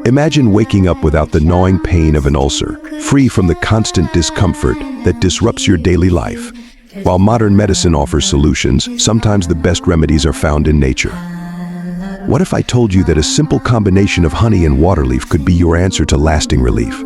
Imagine waking up without the gnawing pain of an ulcer, free from the constant discomfort that disrupts your daily life. While modern medicine offers solutions, sometimes the best remedies are found in nature. What if I told you that a simple combination of honey and waterleaf could be your answer to lasting relief?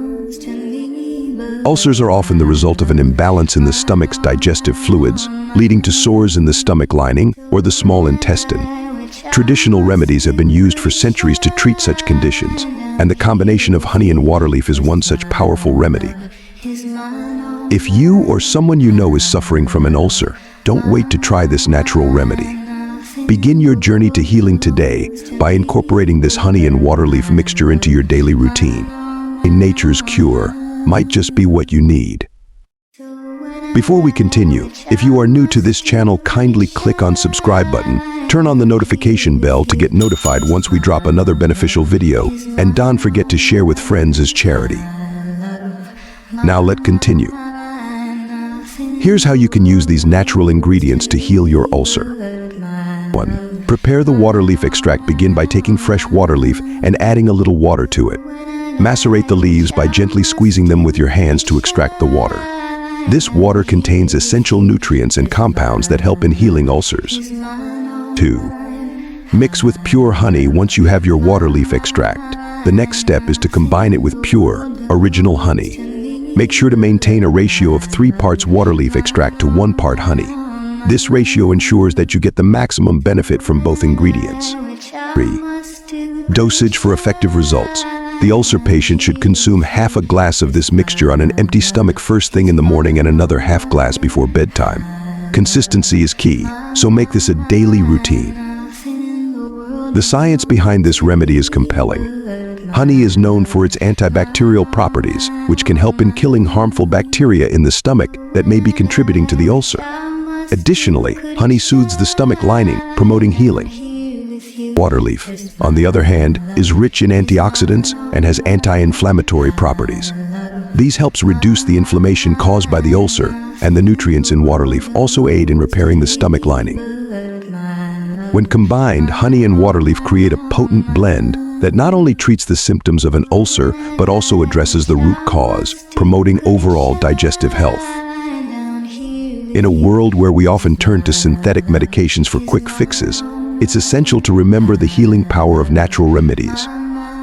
Ulcers are often the result of an imbalance in the stomach's digestive fluids, leading to sores in the stomach lining or the small intestine. Traditional remedies have been used for centuries to treat such conditions, and the combination of honey and waterleaf is one such powerful remedy. If you or someone you know is suffering from an ulcer, don't wait to try this natural remedy. Begin your journey to healing today by incorporating this honey and waterleaf mixture into your daily routine. Nature's cure might just be what you need. Before we continue, if you are new to this channel, kindly click on subscribe button, turn on the notification bell to get notified once we drop another beneficial video, and don't forget to share with friends as charity. Now let's continue. Here's how you can use these natural ingredients to heal your ulcer. 1. Prepare the waterleaf extract. Begin by taking fresh waterleaf and adding a little water to it. Macerate the leaves by gently squeezing them with your hands to extract the water. This water contains essential nutrients and compounds that help in healing ulcers. 2. Mix with pure honey. Once you have your waterleaf extract, the next step is to combine it with pure, original honey. Make sure to maintain a ratio of 3 parts waterleaf extract to 1 part honey. This ratio ensures that you get the maximum benefit from both ingredients. 3. Dosage for effective results. The ulcer patient should consume half a glass of this mixture on an empty stomach first thing in the morning and another half glass before bedtime. Consistency is key, so make this a daily routine. The science behind this remedy is compelling. Honey is known for its antibacterial properties, which can help in killing harmful bacteria in the stomach that may be contributing to the ulcer. Additionally, honey soothes the stomach lining, promoting healing. Waterleaf, on the other hand, is rich in antioxidants and has anti-inflammatory properties. These helps reduce the inflammation caused by the ulcer, and the nutrients in waterleaf also aid in repairing the stomach lining. When combined, honey and waterleaf create a potent blend that not only treats the symptoms of an ulcer, but also addresses the root cause, promoting overall digestive health. In a world where we often turn to synthetic medications for quick fixes, it's essential to remember the healing power of natural remedies.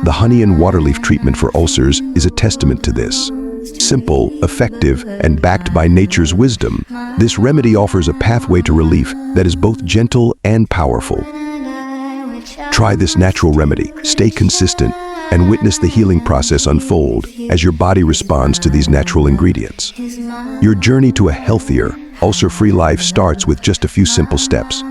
The honey and waterleaf treatment for ulcers is a testament to this. Simple, effective, and backed by nature's wisdom, this remedy offers a pathway to relief that is both gentle and powerful. Try this natural remedy, stay consistent, and witness the healing process unfold as your body responds to these natural ingredients. Your journey to a healthier, ulcer-free life starts with just a few simple steps.